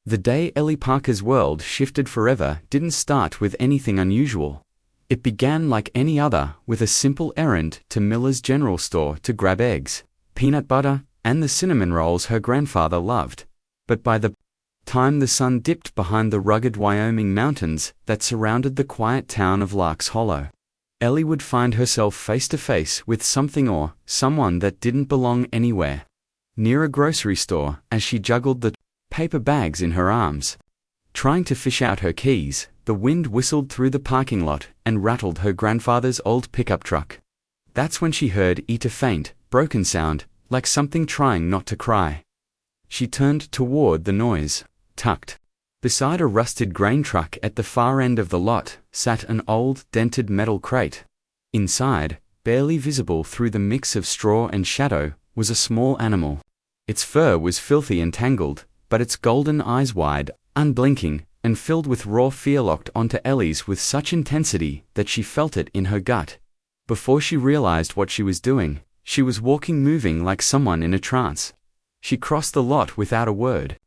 The day Ellie Parker's world shifted forever didn't start with anything unusual. It began like any other, with a simple errand to Miller's General Store to grab eggs, peanut butter, and the cinnamon rolls her grandfather loved. But by the time the sun dipped behind the rugged Wyoming mountains that surrounded the quiet town of Lark's Hollow, Ellie would find herself face to face with something or someone that didn't belong anywhere. Near a grocery store, as she juggled the paper bags in her arms, trying to fish out her keys, the wind whistled through the parking lot and rattled her grandfather's old pickup truck. That's when she heard a faint, broken sound, like something trying not to cry. She turned toward the noise. Tucked beside a rusted grain truck at the far end of the lot sat an old, dented metal crate. Inside, barely visible through the mix of straw and shadow, was a small animal. Its fur was filthy and tangled, but its golden eyes wide, unblinking, and filled with raw fear locked onto Ellie's with such intensity that she felt it in her gut. Before she realized what she was doing, she was moving like someone in a trance. She crossed the lot without a word.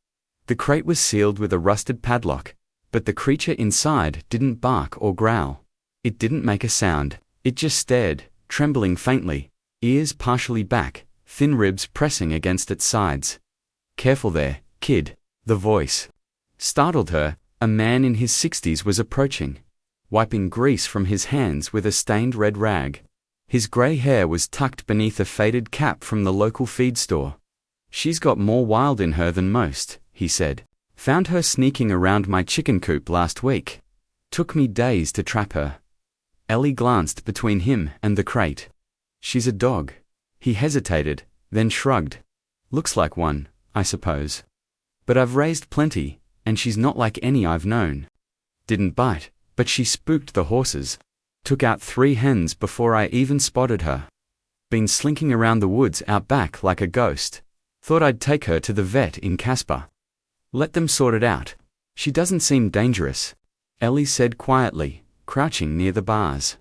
The crate was sealed with a rusted padlock, but the creature inside didn't bark or growl. It didn't make a sound. It just stared, trembling faintly, ears partially back, thin ribs pressing against its sides. "Careful there, kid," the voice startled her. A man in his 60s was approaching, wiping grease from his hands with a stained red rag. His gray hair was tucked beneath a faded cap from the local feed store. "She's got more wild in her than most," he said. "Found her sneaking around my chicken coop last week. Took me days to trap her." Ellie glanced between him and the crate. "She's a dog." He hesitated, then shrugged. "Looks like one, I suppose. But I've raised plenty, and she's not like any I've known. Didn't bite, but she spooked the horses. Took out 3 hens before I even spotted her. Been slinking around the woods out back like a ghost. Thought I'd take her to the vet in Casper. Let them sort it out. She doesn't seem dangerous," Ellie said quietly, crouching near the bars.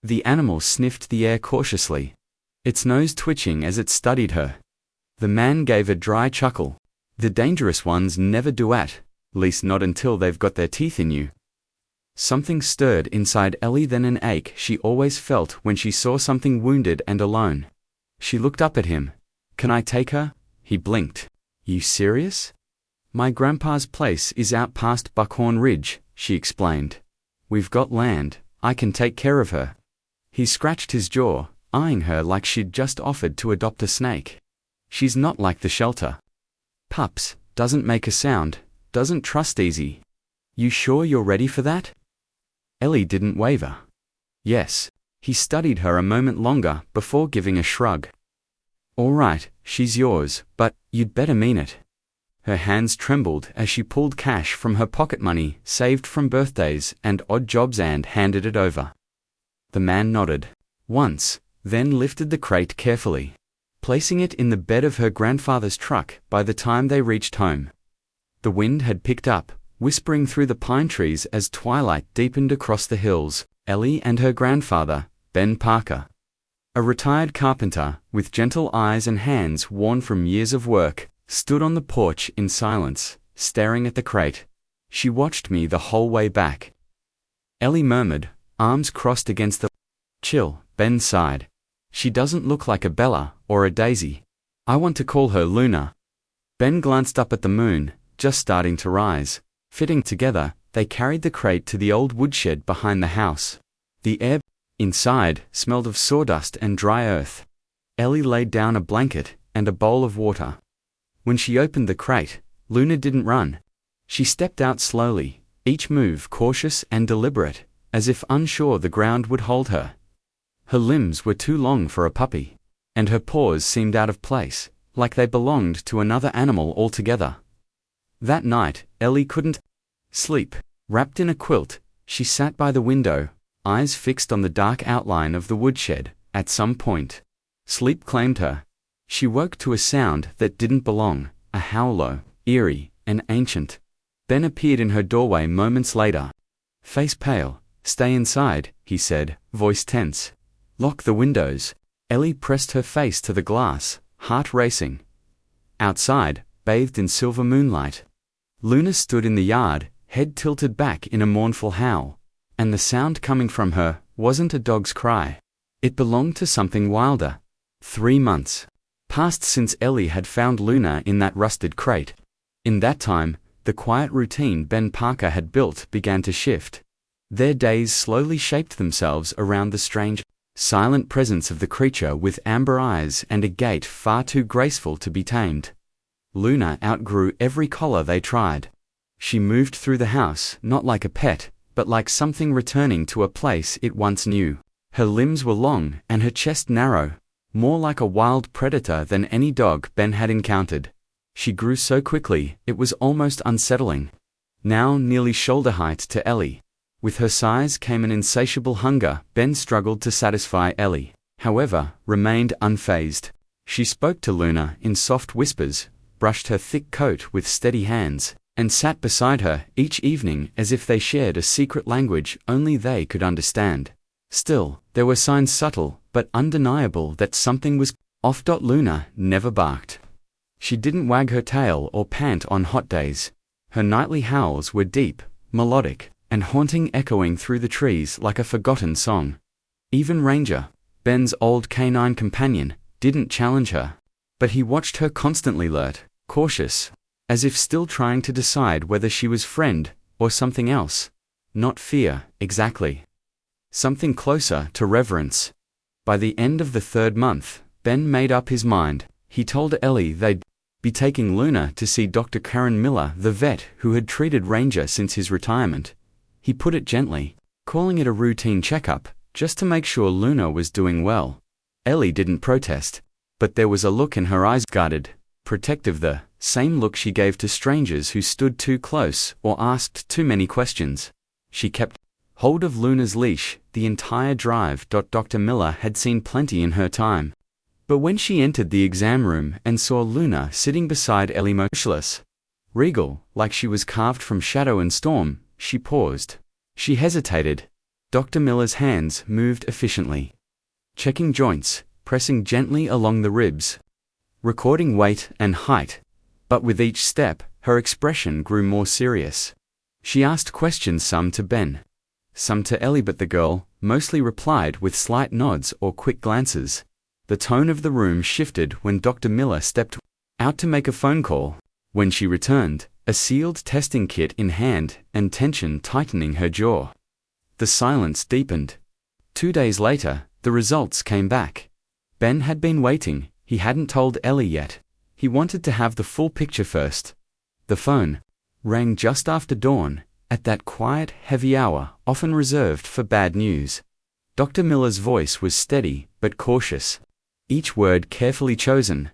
The animal sniffed the air cautiously, its nose twitching as it studied her. The man gave a dry chuckle. "The dangerous ones never do at least not until they've got their teeth in you." Something stirred inside Ellie, then an ache she always felt when she saw something wounded and alone. She looked up at him. "Can I take her?" He blinked. "You serious?" "My grandpa's place is out past Buckhorn Ridge," she explained. "We've got land. I can take care of her." He scratched his jaw, eyeing her like she'd just offered to adopt a snake. "She's not like the shelter. Pups, doesn't make a sound, doesn't trust easy. You sure you're ready for that?" Ellie didn't waver. "Yes." He studied her a moment longer before giving a shrug. "All right, she's yours, but you'd better mean it." Her hands trembled as she pulled cash from her pocket money saved from birthdays and odd jobs and handed it over. The man nodded once, then lifted the crate carefully, placing it in the bed of her grandfather's truck. By the time they reached home, the wind had picked up, whispering through the pine trees as twilight deepened across the hills. Ellie and her grandfather, Ben Parker, a retired carpenter with gentle eyes and hands worn from years of work, stood on the porch in silence, staring at the crate. "She watched me the whole way back," Ellie murmured, arms crossed against the chill. Ben sighed. "She doesn't look like a Bella or a Daisy. I want to call her Luna." Ben glanced up at the moon, just starting to rise. Fitting together, they carried the crate to the old woodshed behind the house. The air inside smelled of sawdust and dry earth. Ellie laid down a blanket and a bowl of water. When she opened the crate, Luna didn't run. She stepped out slowly, each move cautious and deliberate, as if unsure the ground would hold her. Her limbs were too long for a puppy, and her paws seemed out of place, like they belonged to another animal altogether. That night, Ellie couldn't sleep. Wrapped in a quilt, she sat by the window, eyes fixed on the dark outline of the woodshed. At some point, sleep claimed her. She woke to a sound that didn't belong, a howl, eerie and ancient. Ben appeared in her doorway moments later. Face pale. "Stay inside," he said, voice tense. "Lock the windows." Ellie pressed her face to the glass, heart racing. Outside, bathed in silver moonlight, Luna stood in the yard, head tilted back in a mournful howl. And the sound coming from her wasn't a dog's cry. It belonged to something wilder. 3 months passed since Ellie had found Luna in that rusted crate. In that time, the quiet routine Ben Parker had built began to shift. Their days slowly shaped themselves around the strange, silent presence of the creature with amber eyes and a gait far too graceful to be tamed. Luna outgrew every collar they tried. She moved through the house not like a pet, but like something returning to a place it once knew. Her limbs were long and her chest narrow, more like a wild predator than any dog Ben had encountered. She grew so quickly, it was almost unsettling. Now nearly shoulder height to Ellie. With her size came an insatiable hunger Ben struggled to satisfy. Ellie, however, remained unfazed. She spoke to Luna in soft whispers, brushed her thick coat with steady hands, and sat beside her each evening as if they shared a secret language only they could understand. Still, there were signs subtle but undeniable that something was off. Luna never barked. She didn't wag her tail or pant on hot days. Her nightly howls were deep, melodic, and haunting, echoing through the trees like a forgotten song. Even Ranger, Ben's old canine companion, didn't challenge her. But he watched her constantly, alert, cautious, as if still trying to decide whether she was friend or something else. Not fear, exactly. Something closer to reverence. By the end of the 3rd month, Ben made up his mind. He told Ellie they'd be taking Luna to see Dr. Karen Miller, the vet who had treated Ranger since his retirement. He put it gently, calling it a routine checkup, just to make sure Luna was doing well. Ellie didn't protest, but there was a look in her eyes, guarded, protective, the same look she gave to strangers who stood too close or asked too many questions. She kept hold of Luna's leash the entire drive. Dr. Miller had seen plenty in her time. But when she entered the exam room and saw Luna sitting beside Ellie, motionless, regal, like she was carved from shadow and storm, she paused. She hesitated. Dr. Miller's hands moved efficiently, checking joints, pressing gently along the ribs, recording weight and height. But with each step, her expression grew more serious. She asked questions, some to Ben, some to Ellie, but the girl mostly replied with slight nods or quick glances. The tone of the room shifted when Dr. Miller stepped out to make a phone call. When she returned, a sealed testing kit in hand and tension tightening her jaw. The silence deepened. 2 days later, the results came back. Ben had been waiting. He hadn't told Ellie yet. He wanted to have the full picture first. The phone rang just after dawn, at that quiet, heavy hour often reserved for bad news. Dr. Miller's voice was steady but cautious, each word carefully chosen.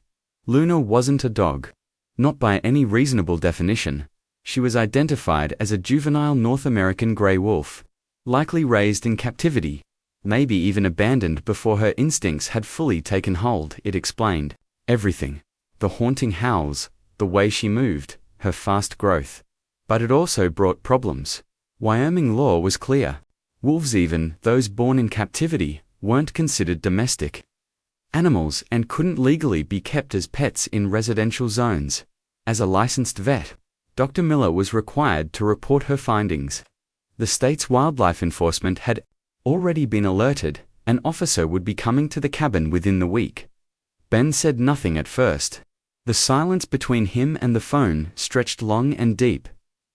Luna wasn't a dog. Not by any reasonable definition. She was identified as a juvenile North American gray wolf, likely raised in captivity, maybe even abandoned before her instincts had fully taken hold. It explained everything. The haunting howls, the way she moved, her fast growth. But it also brought problems. Wyoming law was clear. Wolves, even those born in captivity, weren't considered domestic animals and couldn't legally be kept as pets in residential zones. As a licensed vet, Dr. Miller was required to report her findings. The state's wildlife enforcement had already been alerted. An officer would be coming to the cabin within the week. Ben said nothing at first. The silence between him and the phone stretched long and deep.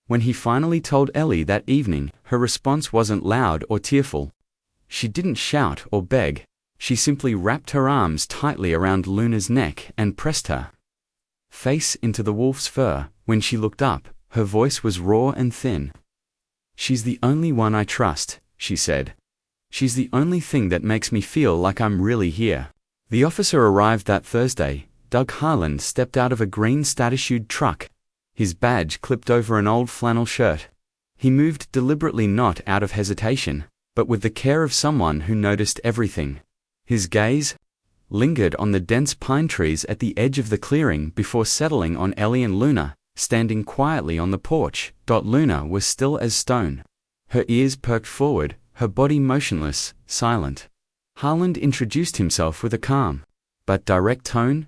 When he finally told Ellie that evening, her response wasn't loud or tearful. She didn't shout or beg. She simply wrapped her arms tightly around Luna's neck and pressed her face into the wolf's fur. When she looked up, her voice was raw and thin. "She's the only one I trust," she said. "She's the only thing that makes me feel like I'm really here." The officer arrived that Thursday. Doug Harland stepped out of a green stat-issued truck, his badge clipped over an old flannel shirt. He moved deliberately, not out of hesitation, but with the care of someone who noticed everything. His gaze lingered on the dense pine trees at the edge of the clearing before settling on Ellie and Luna, standing quietly on the porch. Luna was still as stone. Her ears perked forward, her body motionless, silent. Harland introduced himself with a calm but direct tone.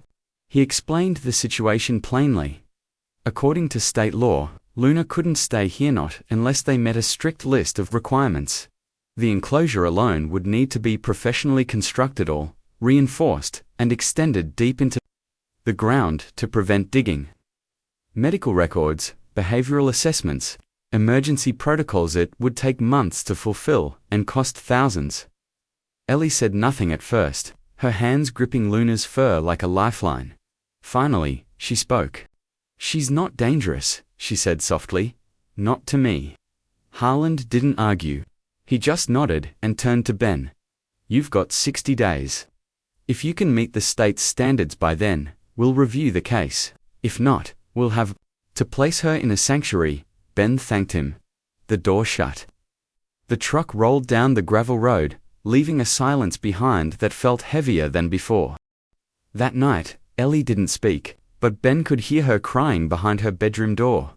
He explained the situation plainly. According to state law, Luna couldn't stay here not unless they met a strict list of requirements. The enclosure alone would need to be professionally constructed or reinforced and extended deep into the ground to prevent digging. Medical records, behavioral assessments, emergency protocols. It would take months to fulfill and cost thousands. Ellie said nothing at first, her hands gripping Luna's fur like a lifeline. Finally, she spoke. "She's not dangerous," she said softly. "Not to me." Harland didn't argue. He just nodded and turned to Ben. "You've got 60 days. If you can meet the state's standards by then, we'll review the case. If not, we'll have to place her in a sanctuary." Ben thanked him. The door shut. The truck rolled down the gravel road, leaving a silence behind that felt heavier than before. That night, Ellie didn't speak, but Ben could hear her crying behind her bedroom door.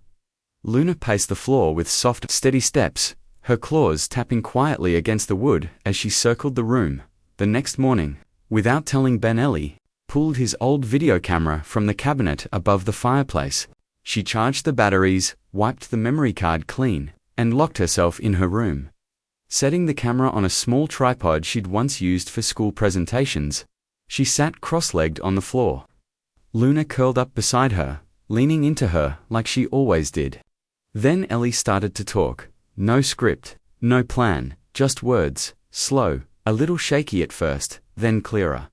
Luna paced the floor with soft, steady steps, her claws tapping quietly against the wood as she circled the room. The next morning, without telling Ben, Ellie pulled his old video camera from the cabinet above the fireplace. She charged the batteries, wiped the memory card clean, and locked herself in her room. Setting the camera on a small tripod she'd once used for school presentations, she sat cross-legged on the floor. Luna curled up beside her, leaning into her like she always did. Then Ellie started to talk. No script, no plan, just words, slow, a little shaky at first, then clearer.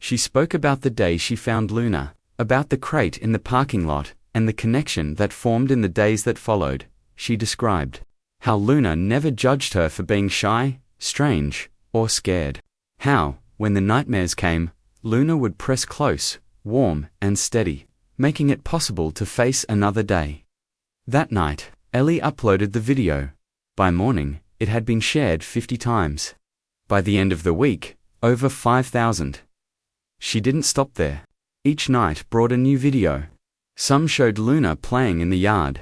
She spoke about the day she found Luna, about the crate in the parking lot, and the connection that formed in the days that followed. She described how Luna never judged her for being shy, strange, or scared. How, when the nightmares came, Luna would press close, warm and steady, making it possible to face another day. That night, Ellie uploaded the video. By morning, it had been shared 50 times. By the end of the week, over 5,000. She didn't stop there. Each night brought a new video. Some showed Luna playing in the yard.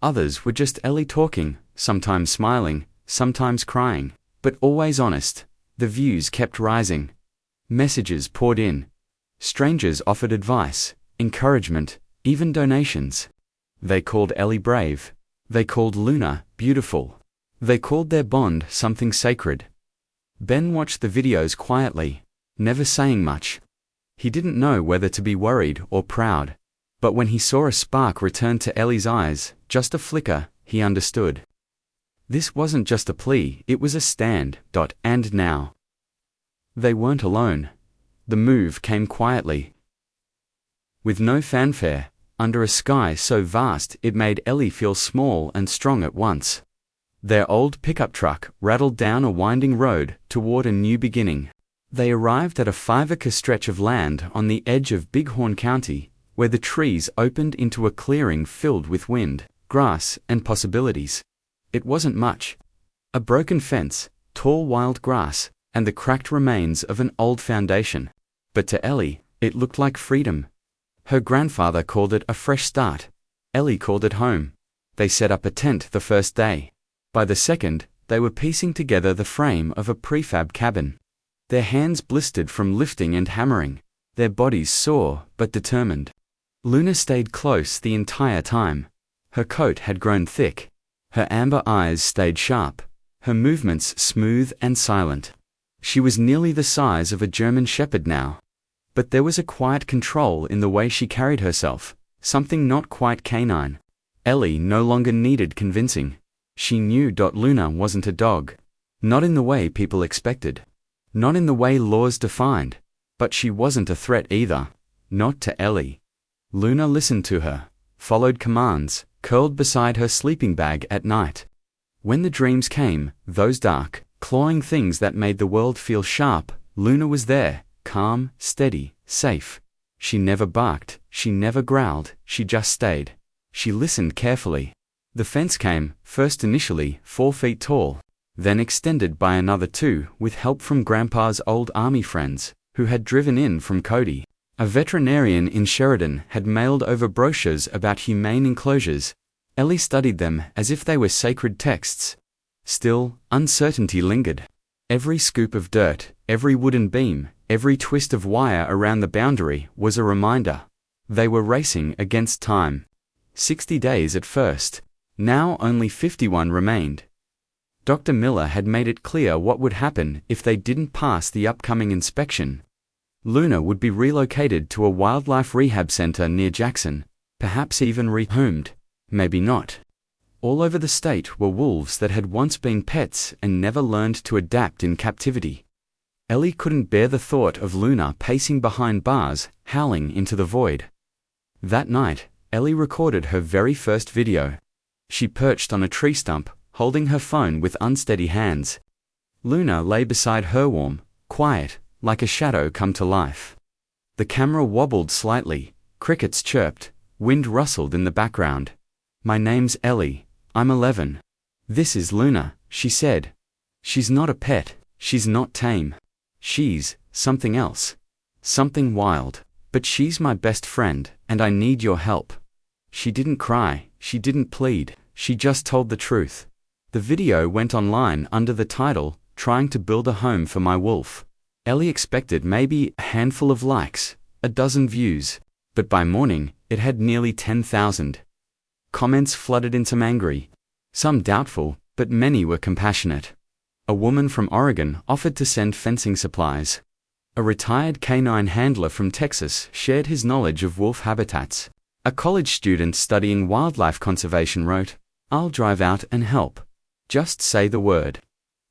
Others were just Ellie talking, sometimes smiling, sometimes crying, but always honest. The views kept rising. Messages poured in. Strangers offered advice, encouragement, even donations. They called Ellie brave. They called Luna beautiful. They called their bond something sacred. Ben watched the videos quietly, never saying much. He didn't know whether to be worried or proud. But when he saw a spark return to Ellie's eyes, just a flicker, he understood. This wasn't just a plea, it was a stand. And now. They weren't alone. The move came quietly. With no fanfare, under a sky so vast it made Ellie feel small and strong at once. Their old pickup truck rattled down a winding road toward a new beginning. They arrived at a 5-acre stretch of land on the edge of Bighorn County, where the trees opened into a clearing filled with wind, grass, and possibilities. It wasn't much. A broken fence, tall wild grass, and the cracked remains of an old foundation. But to Ellie, it looked like freedom. Her grandfather called it a fresh start. Ellie called it home. They set up a tent the first day. By the second, they were piecing together the frame of a prefab cabin. Their hands blistered from lifting and hammering, their bodies sore but determined. Luna stayed close the entire time. Her coat had grown thick. Her amber eyes stayed sharp, her movements smooth and silent. She was nearly the size of a German shepherd now. But there was a quiet control in the way she carried herself, something not quite canine. Ellie no longer needed convincing. She knew Luna wasn't a dog. Not in the way people expected. Not in the way laws defined. But she wasn't a threat either. Not to Ellie. Luna listened to her, followed commands, curled beside her sleeping bag at night. When the dreams came, those dark, clawing things that made the world feel sharp, Luna was there, calm, steady, safe. She never barked, she never growled, she just stayed. She listened carefully. The fence came, first initially 4 feet tall, then extended by another 2 with help from Grandpa's old army friends, who had driven in from Cody. A veterinarian in Sheridan had mailed over brochures about humane enclosures. Ellie studied them as if they were sacred texts. Still, uncertainty lingered. Every scoop of dirt, every wooden beam, every twist of wire around the boundary was a reminder. They were racing against time. 60 days at first, Now only 51 remained. Dr. Miller had made it clear what would happen if they didn't pass the upcoming inspection. Luna would be relocated to a wildlife rehab center near Jackson, perhaps even rehomed, maybe not. All over the state were wolves that had once been pets and never learned to adapt in captivity. Ellie couldn't bear the thought of Luna pacing behind bars, howling into the void. That night, Ellie recorded her very first video. She perched on a tree stump, holding her phone with unsteady hands. Luna lay beside her, warm, quiet, like a shadow come to life. The camera wobbled slightly, crickets chirped, wind rustled in the background. "My name's Ellie, I'm 11. This is Luna," she said. "She's not a pet, she's not tame. She's something else. Something wild, but she's my best friend, and I need your help." She didn't cry, she didn't plead, she just told the truth. The video went online under the title, "Trying to Build a Home for My Wolf." Ellie expected maybe a handful of likes, a dozen views, but by morning, it had nearly 10,000. Comments flooded in, some angry, some doubtful, but many were compassionate. A woman from Oregon offered to send fencing supplies. A retired canine handler from Texas shared his knowledge of wolf habitats. A college student studying wildlife conservation wrote, "I'll drive out and help. Just say the word."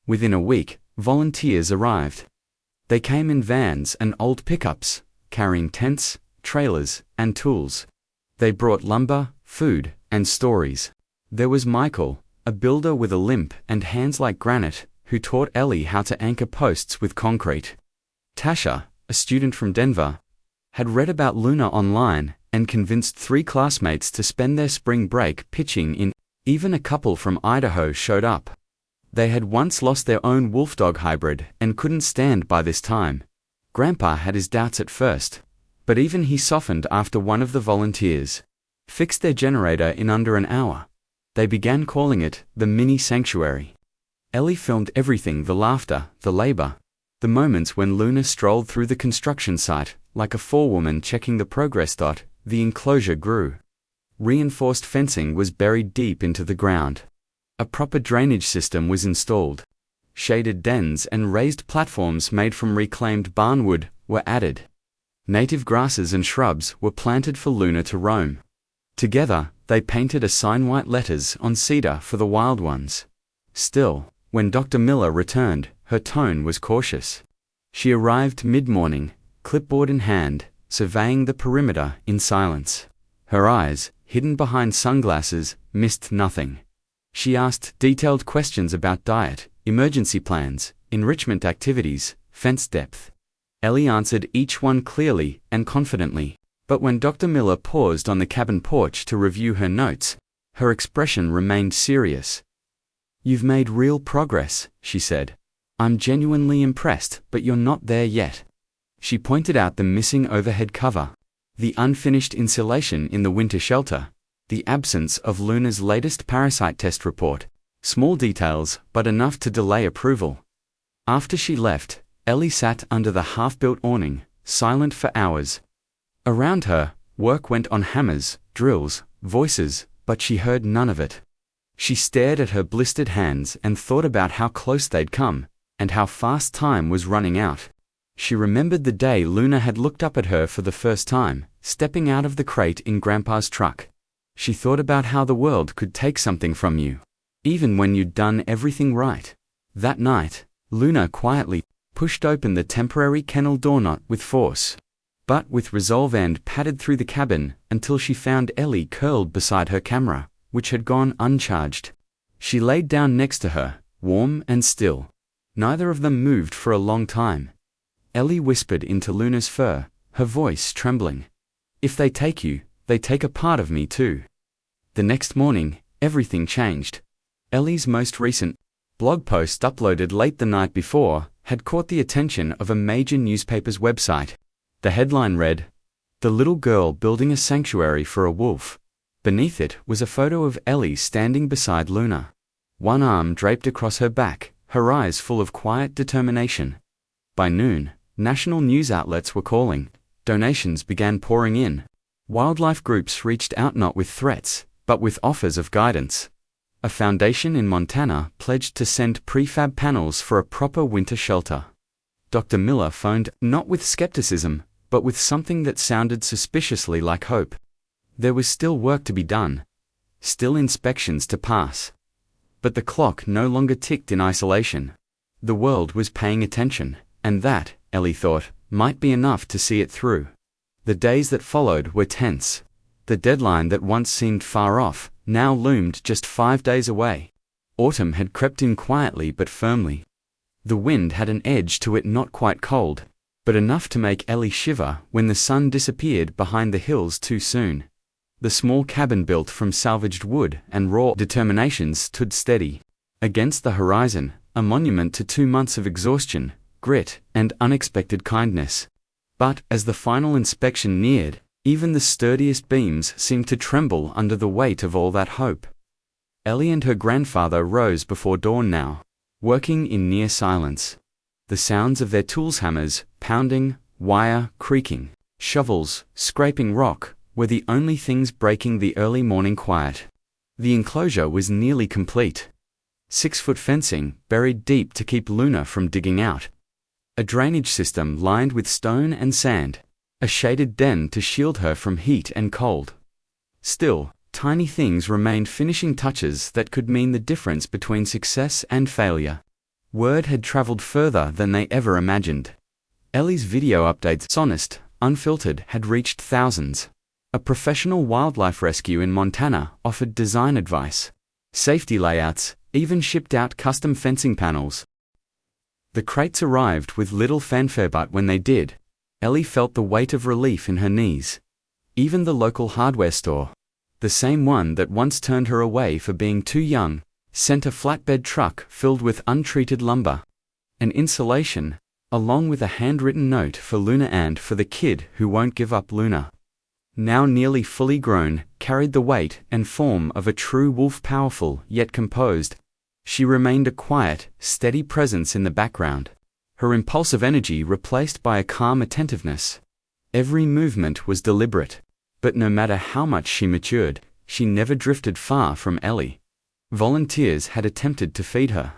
Within a week, volunteers arrived. They came in vans and old pickups, carrying tents, trailers, and tools. They brought lumber, food, and stories. There was Michael, a builder with a limp and hands like granite, who taught Ellie how to anchor posts with concrete. Tasha, a student from Denver, had read about Luna online and convinced 3 classmates to spend their spring break pitching in. Even a couple from Idaho showed up. They had once lost their own wolf-dog hybrid and couldn't stand by this time. Grandpa had his doubts at first, but even he softened after one of the volunteers fixed their generator in under an hour. They began calling it the mini sanctuary. Ellie filmed everything: the laughter, the labor, the moments when Luna strolled through the construction site, like a forewoman checking the progress dot. The enclosure grew. Reinforced fencing was buried deep into the ground. A proper drainage system was installed. Shaded dens and raised platforms made from reclaimed barnwood were added. Native grasses and shrubs were planted for Luna to roam. Together, they painted a sign: white letters on cedar for the wild ones. Still, when Dr. Miller returned, her tone was cautious. She arrived mid-morning, clipboard in hand, surveying the perimeter in silence. Her eyes, hidden behind sunglasses, missed nothing. She asked detailed questions about diet, emergency plans, enrichment activities, fence depth. Ellie answered each one clearly and confidently, but when Dr. Miller paused on the cabin porch to review her notes, her expression remained serious. "You've made real progress," she said. "I'm genuinely impressed, but you're not there yet." She pointed out the missing overhead cover, the unfinished insulation in the winter shelter, the absence of Luna's latest parasite test report. Small details, but enough to delay approval. After she left, Ellie sat under the half-built awning, silent for hours. Around her, work went on: hammers, drills, voices, but she heard none of it. She stared at her blistered hands and thought about how close they'd come, and how fast time was running out. She remembered the day Luna had looked up at her for the first time, stepping out of the crate in Grandpa's truck. She thought about how the world could take something from you, even when you'd done everything right. That night, Luna quietly pushed open the temporary kennel doorknob with force, but with resolve, and padded through the cabin until she found Ellie curled beside her camera, which had gone uncharged. She laid down next to her, warm and still. Neither of them moved for a long time. Ellie whispered into Luna's fur, her voice trembling. "If they take you, they take a part of me too." The next morning, everything changed. Ellie's most recent blog post, uploaded late the night before, had caught the attention of a major newspaper's website. The headline read, "The little girl building a sanctuary for a wolf." Beneath it was a photo of Ellie standing beside Luna, one arm draped across her back, her eyes full of quiet determination. By noon, national news outlets were calling. Donations began pouring in. Wildlife groups reached out, not with threats, but with offers of guidance. A foundation in Montana pledged to send prefab panels for a proper winter shelter. Dr. Miller phoned, not with skepticism, but with something that sounded suspiciously like hope. There was still work to be done. Still inspections to pass. But the clock no longer ticked in isolation. The world was paying attention, and that, Ellie thought, might be enough to see it through. The days that followed were tense. The deadline that once seemed far off now loomed just 5 days away. Autumn had crept in quietly but firmly. The wind had an edge to it, not quite cold, but enough to make Ellie shiver when the sun disappeared behind the hills too soon. The small cabin built from salvaged wood and raw determination stood steady. Against the horizon, a monument to 2 months of exhaustion, grit, and unexpected kindness. But as the final inspection neared, even the sturdiest beams seemed to tremble under the weight of all that hope. Ellie and her grandfather rose before dawn now, working in near silence. The sounds of their tools, hammers, pounding, wire, creaking, shovels, scraping rock, were the only things breaking the early morning quiet. The enclosure was nearly complete. 6-foot fencing, buried deep to keep Luna from digging out. A drainage system lined with stone and sand. A shaded den to shield her from heat and cold. Still, tiny things remained, finishing touches that could mean the difference between success and failure. Word had traveled further than they ever imagined. Ellie's video updates, honest, unfiltered, had reached thousands. A professional wildlife rescue in Montana offered design advice, safety layouts, even shipped out custom fencing panels. The crates arrived with little fanfare, but when they did, Ellie felt the weight of relief in her knees. Even the local hardware store, the same one that once turned her away for being too young, sent a flatbed truck filled with untreated lumber. An insulation, along with a handwritten note for Luna and for the kid who won't give up. Luna, now nearly fully grown, carried the weight and form of a true wolf, powerful yet composed. She remained a quiet, steady presence in the background. Her impulsive energy replaced by a calm attentiveness. Every movement was deliberate, but no matter how much she matured, she never drifted far from Ellie. Volunteers had attempted to feed her,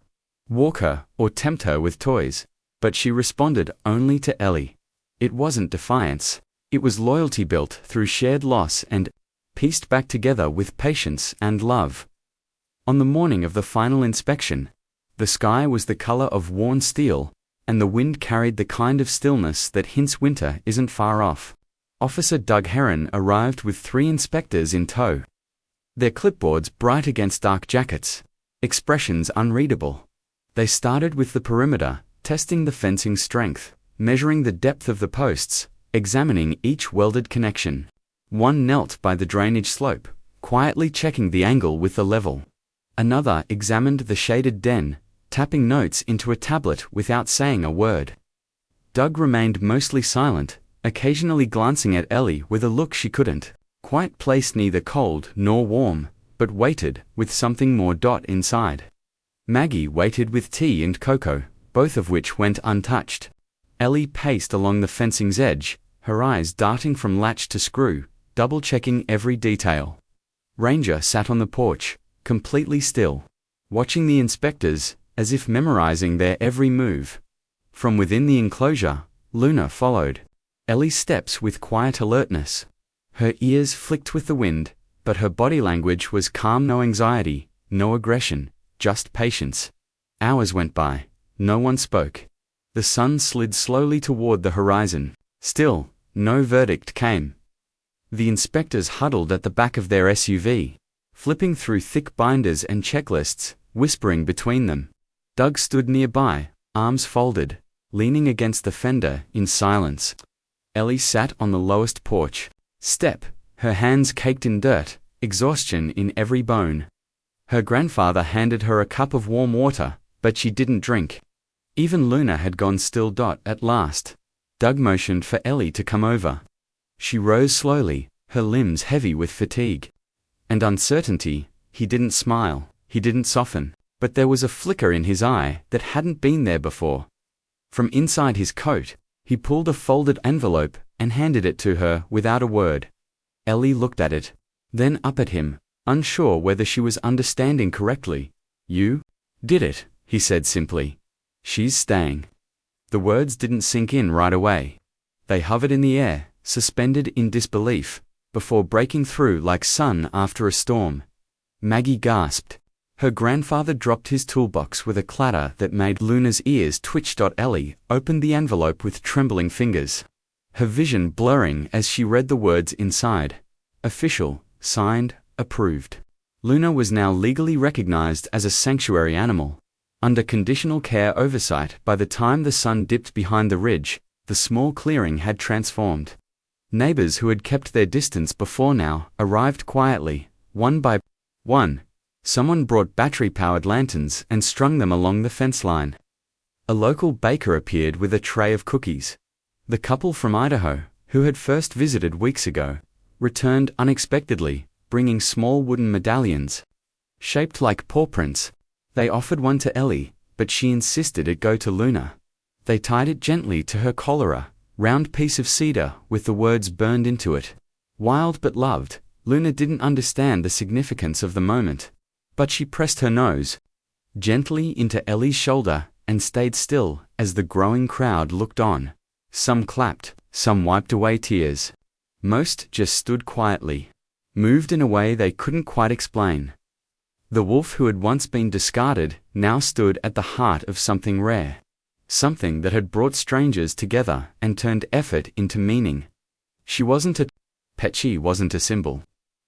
walk her, or tempt her with toys, but she responded only to Ellie. It wasn't defiance, it was loyalty built through shared loss and pieced back together with patience and love. On the morning of the final inspection, the sky was the color of worn steel, and the wind carried the kind of stillness that hints winter isn't far off. Officer Doug Heron arrived with 3 inspectors in tow. Their clipboards bright against dark jackets, expressions unreadable. They started with the perimeter, testing the fencing strength, measuring the depth of the posts, examining each welded connection. One knelt by the drainage slope, quietly checking the angle with the level. Another examined the shaded den, tapping notes into a tablet without saying a word. Doug remained mostly silent, occasionally glancing at Ellie with a look she couldn't quite place, neither cold nor warm, but waited with something more inside. Maggie waited with tea and cocoa, both of which went untouched. Ellie paced along the fencing's edge, her eyes darting from latch to screw, double-checking every detail. Ranger sat on the porch, completely still, watching the inspectors, as if memorizing their every move. From within the enclosure, Luna followed Ellie's steps with quiet alertness. Her ears flicked with the wind, but her body language was calm. No anxiety, no aggression, just patience. Hours went by. No one spoke. The sun slid slowly toward the horizon. Still, no verdict came. The inspectors huddled at the back of their SUV, flipping through thick binders and checklists, whispering between them. Doug stood nearby, arms folded, leaning against the fender in silence. Ellie sat on the lowest porch step, her hands caked in dirt, exhaustion in every bone. Her grandfather handed her a cup of warm water, but she didn't drink. Even Luna had gone still. At last, Doug motioned for Ellie to come over. She rose slowly, her limbs heavy with fatigue and uncertainty. He didn't smile, he didn't soften, but there was a flicker in his eye that hadn't been there before. From inside his coat, he pulled a folded envelope and handed it to her without a word. Ellie looked at it, then up at him, unsure whether she was understanding correctly. "You did it," he said simply. "She's staying." The words didn't sink in right away. They hovered in the air, suspended in disbelief, before breaking through like sun after a storm. Maggie gasped. Her grandfather dropped his toolbox with a clatter that made Luna's ears twitch. Ellie opened the envelope with trembling fingers, her vision blurring as she read the words inside. Official, signed, approved. Luna was now legally recognized as a sanctuary animal. Under conditional care oversight, by the time the sun dipped behind the ridge, the small clearing had transformed. Neighbors who had kept their distance before now arrived quietly, one by one. Someone brought battery-powered lanterns and strung them along the fence line. A local baker appeared with a tray of cookies. The couple from Idaho, who had first visited weeks ago, returned unexpectedly, bringing small wooden medallions, shaped like paw prints. They offered one to Ellie, but she insisted it go to Luna. They tied it gently to her collar, a round piece of cedar with the words burned into it. Wild but loved, Luna didn't understand the significance of the moment. But she pressed her nose gently into Ellie's shoulder and stayed still as the growing crowd looked on. Some clapped, some wiped away tears. Most just stood quietly, moved in a way they couldn't quite explain. The wolf who had once been discarded now stood at the heart of something rare. Something that had brought strangers together and turned effort into meaning. She wasn't a pet, she wasn't a symbol.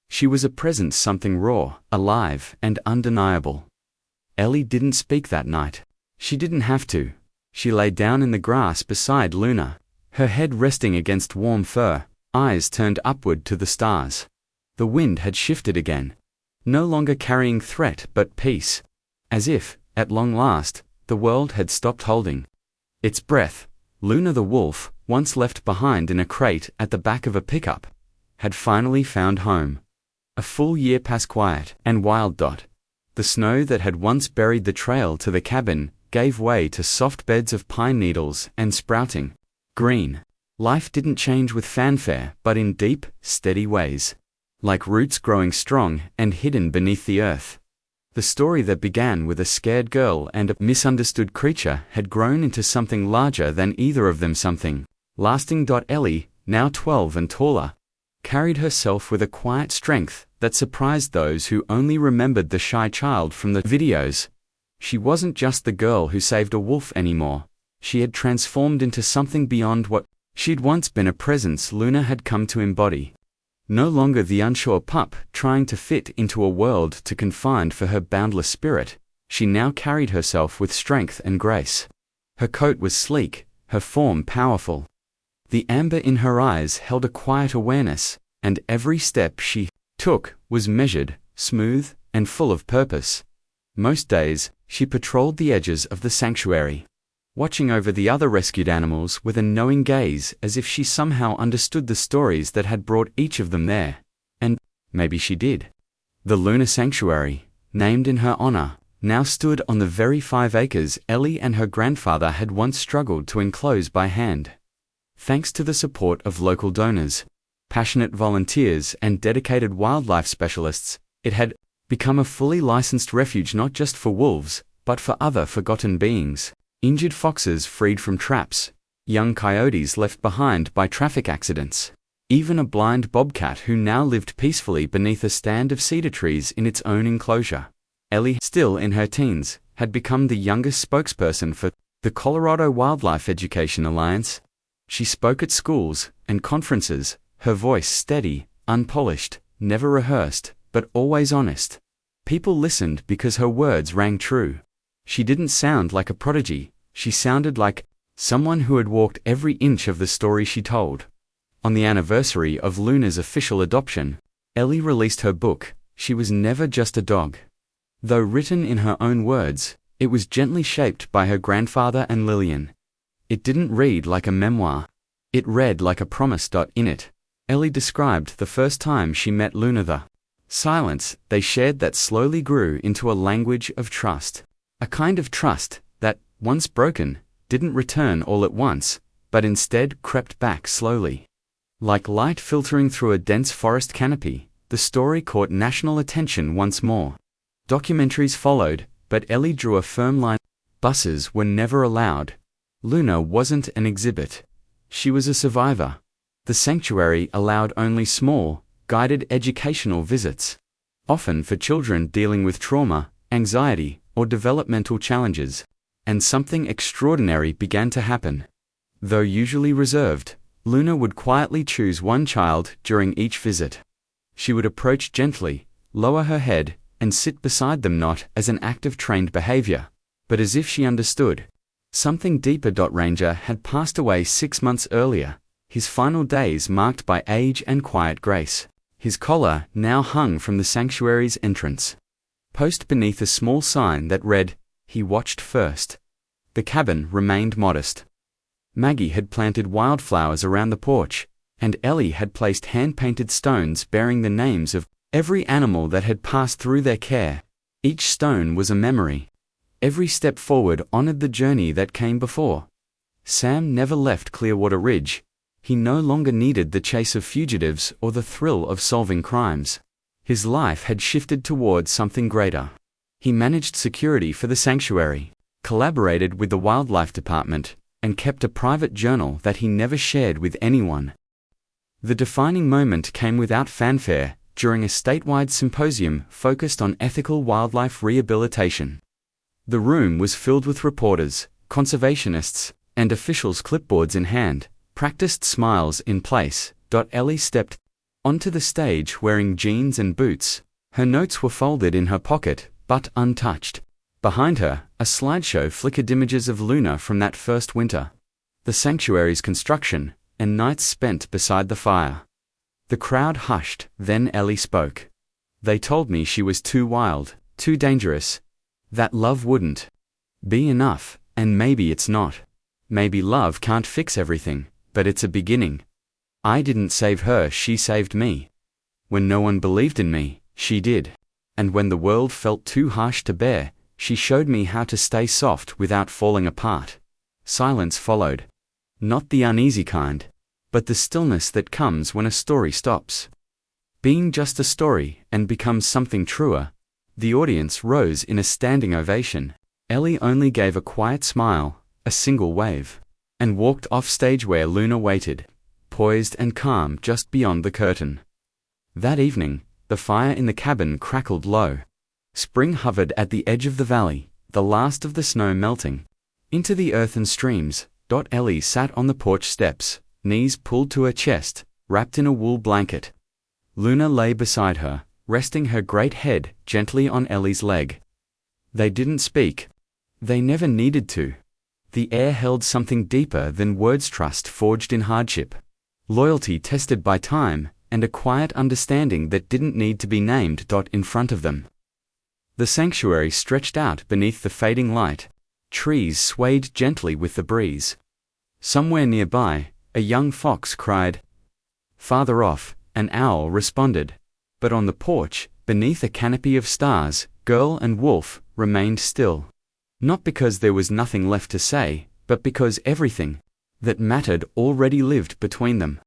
She was a presence, something raw, alive, and undeniable. Ellie didn't speak that night. She didn't have to. She lay down in the grass beside Luna, her head resting against warm fur, eyes turned upward to the stars. The wind had shifted again, no longer carrying threat but peace. As if, at long last, the world had stopped holding its breath. Luna the wolf, once left behind in a crate at the back of a pickup, had finally found home. A full year passed quiet and wild. The snow that had once buried the trail to the cabin gave way to soft beds of pine needles and sprouting green. Life didn't change with fanfare, but in deep, steady ways, like roots growing strong and hidden beneath the earth. The story that began with a scared girl and a misunderstood creature had grown into something larger than either of them, something lasting. Ellie, now 12 and taller, carried herself with a quiet strength that surprised those who only remembered the shy child from the videos. She wasn't just the girl who saved a wolf anymore. She had transformed into something beyond what she'd once been, a presence Luna had come to embody. No longer the unsure pup trying to fit into a world too confined for her boundless spirit, she now carried herself with strength and grace. Her coat was sleek, her form powerful. The amber in her eyes held a quiet awareness, and every step she took was measured, smooth, and full of purpose. Most days, she patrolled the edges of the sanctuary, watching over the other rescued animals with a knowing gaze, as if she somehow understood the stories that had brought each of them there. And maybe she did. The Luna Sanctuary, named in her honor, now stood on the very 5 acres Ellie and her grandfather had once struggled to enclose by hand. Thanks to the support of local donors, passionate volunteers, and dedicated wildlife specialists, it had become a fully licensed refuge not just for wolves, but for other forgotten beings. Injured foxes freed from traps, young coyotes left behind by traffic accidents, even a blind bobcat who now lived peacefully beneath a stand of cedar trees in its own enclosure. Ellie, still in her teens, had become the youngest spokesperson for the Colorado Wildlife Education Alliance. She spoke at schools and conferences, her voice steady, unpolished, never rehearsed, but always honest. People listened because her words rang true. She didn't sound like a prodigy, she sounded like someone who had walked every inch of the story she told. On the anniversary of Luna's official adoption, Ellie released her book, She Was Never Just a Dog. Though written in her own words, it was gently shaped by her grandfather and Lillian. It didn't read like a memoir. It read like a promise. In it, Ellie described the first time she met Luna, the silence they shared that slowly grew into a language of trust. A kind of trust that, once broken, didn't return all at once, but instead crept back slowly. Like light filtering through a dense forest canopy, The story caught national attention once more. Documentaries followed, but Ellie drew a firm line. Buses were never allowed. Luna wasn't an exhibit. She was a survivor. The sanctuary allowed only small, guided educational visits, often for children dealing with trauma, anxiety, or developmental challenges. And something extraordinary began to happen. Though usually reserved, Luna would quietly choose one child during each visit. She would approach gently, lower her head, and sit beside them, not as an act of trained behavior, but as if she understood. Something deeper. Ranger had passed away 6 months earlier, his final days marked by age and quiet grace. His collar now hung from the sanctuary's entrance, posted beneath a small sign that read, "He watched first." The cabin remained modest. Maggie had planted wildflowers around the porch, and Ellie had placed hand-painted stones bearing the names of every animal that had passed through their care. Each stone was a memory. Every step forward honored the journey that came before. Sam never left Clearwater Ridge. He no longer needed the chase of fugitives or the thrill of solving crimes. His life had shifted towards something greater. He managed security for the sanctuary, collaborated with the wildlife department, and kept a private journal that he never shared with anyone. The defining moment came without fanfare, during a statewide symposium focused on ethical wildlife rehabilitation. The room was filled with reporters, conservationists, and officials, clipboards in hand, practiced smiles in place. Ellie stepped onto the stage wearing jeans and boots. Her notes were folded in her pocket, but untouched. Behind her, a slideshow flickered images of Luna from that first winter, the sanctuary's construction, and nights spent beside the fire. The crowd hushed, then Ellie spoke. "They told me she was too wild, too dangerous. That love wouldn't be enough, and maybe it's not. Maybe love can't fix everything, but it's a beginning. I didn't save her, she saved me. When no one believed in me, she did. And when the world felt too harsh to bear, she showed me how to stay soft without falling apart." Silence followed. Not the uneasy kind, but the stillness that comes when a story stops being just a story and becomes something truer. The audience rose in a standing ovation. Ellie only gave a quiet smile, a single wave, and walked off stage where Luna waited, poised and calm just beyond the curtain. That evening, the fire in the cabin crackled low. Spring hovered at the edge of the valley, the last of the snow melting into the earth and streams. Ellie sat on the porch steps, knees pulled to her chest, wrapped in a wool blanket. Luna lay beside her, resting her great head gently on Ellie's leg. They didn't speak. They never needed to. The air held something deeper than words, trust forged in hardship, loyalty tested by time, and a quiet understanding that didn't need to be named. In front of them, the sanctuary stretched out beneath the fading light. Trees swayed gently with the breeze. Somewhere nearby, a young fox cried. Farther off, an owl responded. But on the porch, beneath a canopy of stars, girl and wolf remained still. Not because there was nothing left to say, but because everything that mattered already lived between them.